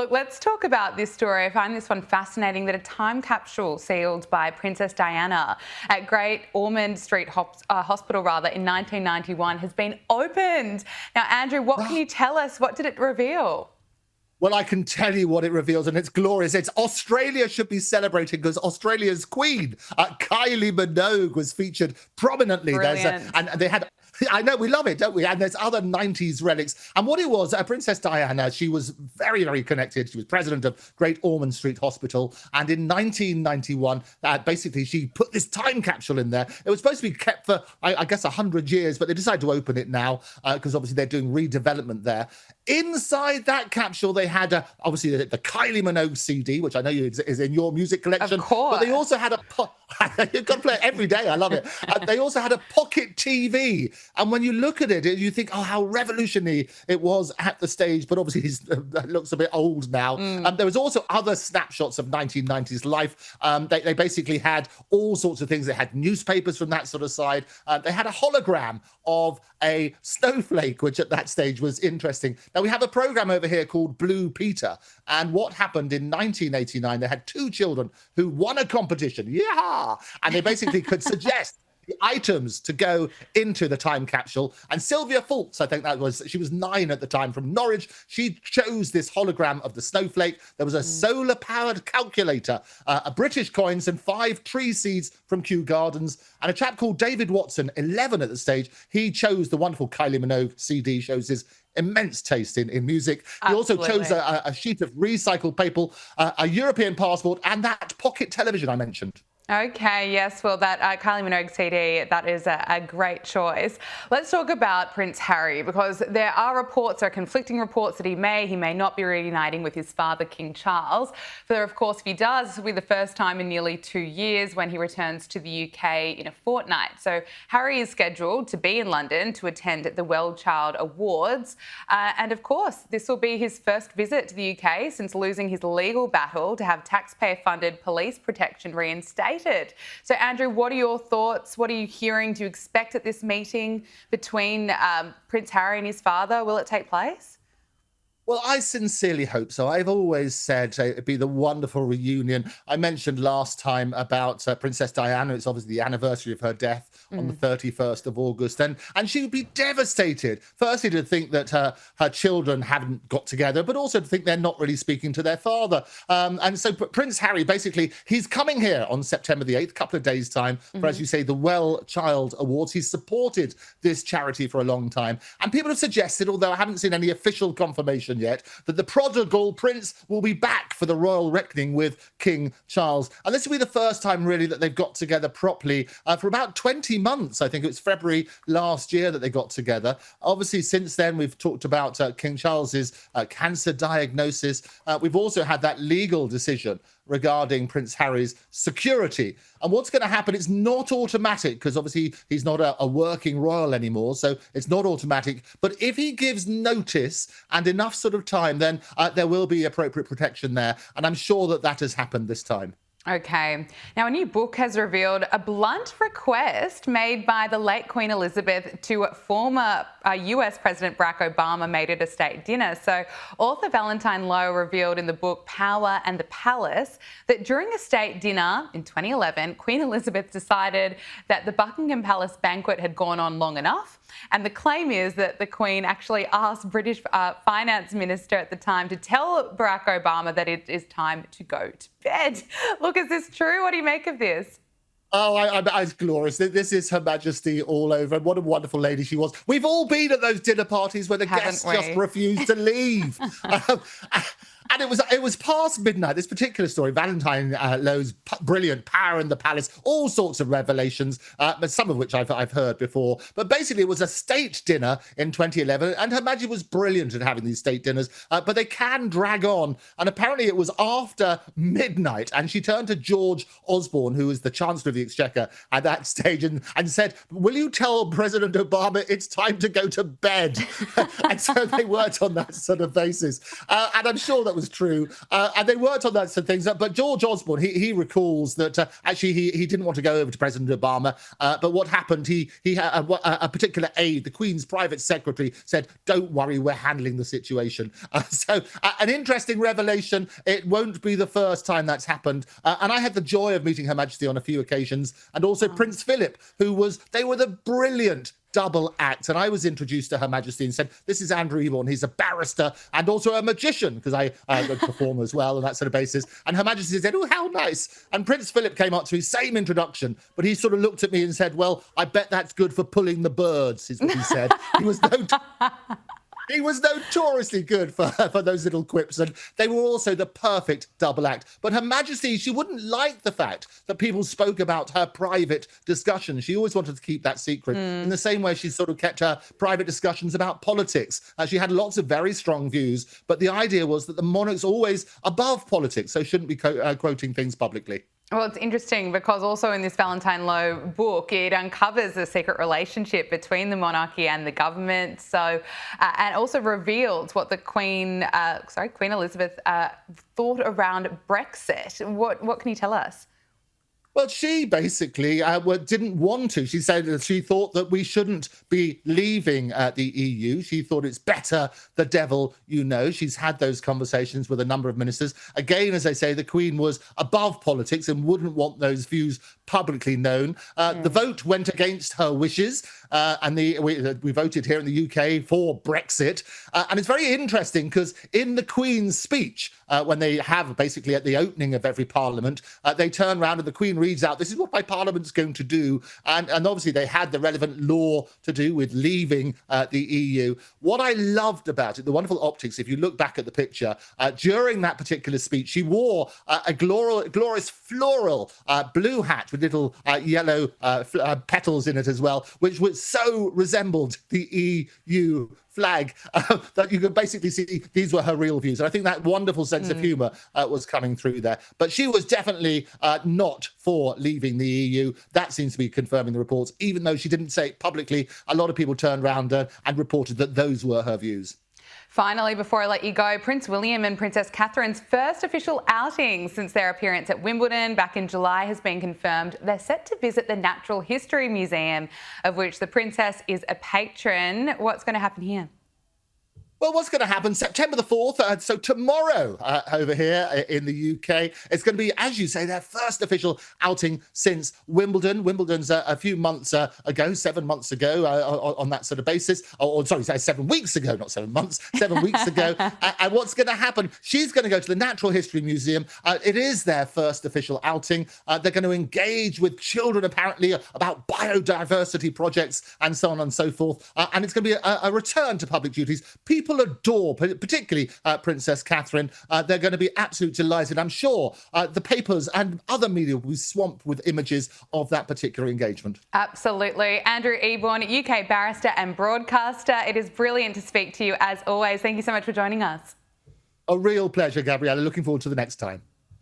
Look, let's talk about this story. I find this one fascinating, that a time capsule sealed by Princess Diana at Great Ormond Street Hospital in 1991 has been opened. Now, Andrew, what can you tell us? What did it reveal? Well, I can tell you what it reveals, and it's glorious. It's Australia should be celebrating because Australia's queen, Kylie Minogue, was featured prominently. Brilliant. And they had, I know, we love it, don't we? And there's other 90s relics. And what it was, Princess Diana, she was very, very connected. She was president of Great Ormond Street Hospital. And in 1991, basically, she put this time capsule in there. It was supposed to be kept for, I guess, 100 years, but they decided to open it now because obviously they're doing redevelopment there. Inside that capsule, they had obviously the Kylie Minogue CD, which I know is in your music collection. Of course. But they also had you've got to play it every day. I love it. They also had a pocket TV. And when you look at it, you think, oh, how revolutionary it was at the stage. But obviously, it looks a bit old now. There was also other snapshots of 1990s life. They basically had all sorts of things. They had newspapers from that sort of side. They had a hologram of a snowflake, which at that stage was interesting. Now, we have a program over here called Blue Peter. And what happened in 1989, they had two children who won a competition. Yeah! And they basically could suggest the items to go into the time capsule. And Sylvia Fultz, I think she was 9 at the time, from Norwich. She chose this hologram of the snowflake. There was a solar-powered calculator, a British coins, and 5 tree seeds from Kew Gardens. And a chap called David Watson, 11 at the stage, he chose the wonderful Kylie Minogue CD, shows his immense taste in music. He also chose a sheet of recycled paper, a European passport, and that pocket television I mentioned. Okay, yes, well, that Kylie Minogue CD, that is a great choice. Let's talk about Prince Harry, because there are conflicting reports that he may not be reuniting with his father, King Charles. For, of course, if he does, this will be the first time in nearly 2 years when he returns to the UK in a fortnight. So Harry is scheduled to be in London to attend the Well Child Awards. And, of course, this will be his first visit to the UK since losing his legal battle to have taxpayer-funded police protection reinstated. So, Andrew, what are your thoughts? What are you hearing? Do you expect at this meeting between Prince Harry and his father, will it take place? Well, I sincerely hope so. I've always said it'd be the wonderful reunion. I mentioned last time about Princess Diana. It's obviously the anniversary of her death on the 31st of August. And she would be devastated, firstly, to think that her children haven't got together, but also to think they're not really speaking to their father. And so Prince Harry, basically, he's coming here on September the 8th, a couple of days' time, for, as you say, the Well Child Awards. He's supported this charity for a long time. And people have suggested, although I haven't seen any official confirmation yet, that the prodigal prince will be back for the royal reckoning with King Charles. And this will be the first time, really, that they've got together properly for about 20 months. I think it was February last year that they got together. Obviously, since then, we've talked about King Charles's cancer diagnosis. We've also had that legal decision regarding Prince Harry's security. And what's going to happen, it's not automatic, because obviously he's not a working royal anymore, so it's not automatic. But if he gives notice and enough sort of time, then there will be appropriate protection there. And I'm sure that has happened this time. Okay. Now, a new book has revealed a blunt request made by the late Queen Elizabeth to former US President Barack Obama made at a state dinner. So author Valentine Lowe revealed in the book Power and the Palace that during a state dinner in 2011, Queen Elizabeth decided that the Buckingham Palace banquet had gone on long enough. And the claim is that the Queen actually asked British finance minister at the time to tell Barack Obama that it is time to go to bed. Look, is this true? What do you make of this? Oh, it's glorious. This is Her Majesty all over. And what a wonderful lady she was. We've all been at those dinner parties where the guests just refuse to leave. And it was past midnight. This particular story, Valentine Lowe's brilliant Power in the Palace, all sorts of revelations, but some of which I've heard before. But basically, it was a state dinner in 2011, and Her Majesty was brilliant at having these state dinners, but they can drag on. And apparently, it was after midnight, and she turned to George Osborne, who was the Chancellor of the Exchequer at that stage, and said, "Will you tell President Obama it's time to go to bed?" And so they worked on that sort of basis. And I'm sure that was was true. And they worked on that sort of things. But George Osborne, he recalls that actually he didn't want to go over to President Obama. But what happened, he had a particular aide, the Queen's private secretary, said, "Don't worry, we're handling the situation." So an interesting revelation. It won't be the first time that's happened. And I had the joy of meeting Her Majesty on a few occasions, and also Prince Philip, they were the brilliant double act. And I was introduced to Her Majesty and said, "This is Andrew Eborn. He's a barrister and also a magician," because I perform as well on that sort of basis. And Her Majesty said, "Oh, how nice." And Prince Philip came up to me, same introduction, but he sort of looked at me and said, "Well, I bet that's good for pulling the birds," is what he said. He was notoriously good for those little quips, and they were also the perfect double act. But Her Majesty, she wouldn't like the fact that people spoke about her private discussions. She always wanted to keep that secret, in the same way she sort of kept her private discussions about politics. She had lots of very strong views, but the idea was that the monarch's always above politics, so shouldn't be quoting things publicly. Well, it's interesting because also in this Valentine Lowe book, it uncovers a secret relationship between the monarchy and the government. So, and also reveals what the Queen Elizabeth, thought around Brexit. What can you tell us? Well, she basically didn't want to. She said that she thought that we shouldn't be leaving the EU. She thought it's better the devil you know. She's had those conversations with a number of ministers. Again, as I say, the Queen was above politics and wouldn't want those views publicly known. The vote went against her wishes, and we voted here in the UK for Brexit. And it's very interesting because in the Queen's speech, when they have basically at the opening of every parliament, they turn around and the Queen reads out, "This is what my parliament's going to do." And obviously they had the relevant law to do with leaving the EU. What I loved about it, the wonderful optics, if you look back at the picture, during that particular speech, she wore a glorious floral blue hat with little yellow petals in it as well, which so resembled the EU flag that you could basically see these were her real views. And I think that wonderful sense of humour was coming through there. But she was definitely not for leaving the EU. That seems to be confirming the reports. Even though she didn't say it publicly, a lot of people turned around and reported that those were her views. Finally, before I let you go, Prince William and Princess Catherine's first official outing since their appearance at Wimbledon back in July has been confirmed. They're set to visit the Natural History Museum, of which the Princess is a patron. What's going to happen here? Well, what's going to happen? September the 4th, so tomorrow over here in the UK, it's going to be, as you say, their first official outing since Wimbledon. Wimbledon's a few months ago, 7 months ago, on that sort of basis. Sorry, 7 weeks ago, not 7 months, 7 weeks ago. And what's going to happen? She's going to go to the Natural History Museum. It is their first official outing. They're going to engage with children, apparently, about biodiversity projects and so on and so forth. And it's going to be a return to public duties. People adore, particularly Princess Catherine. They're going to be absolutely delighted. I'm sure the papers and other media will be swamped with images of that particular engagement. Absolutely. Andrew Eborn, UK barrister and broadcaster. It is brilliant to speak to you as always. Thank you so much for joining us. A real pleasure, Gabriella. Looking forward to the next time.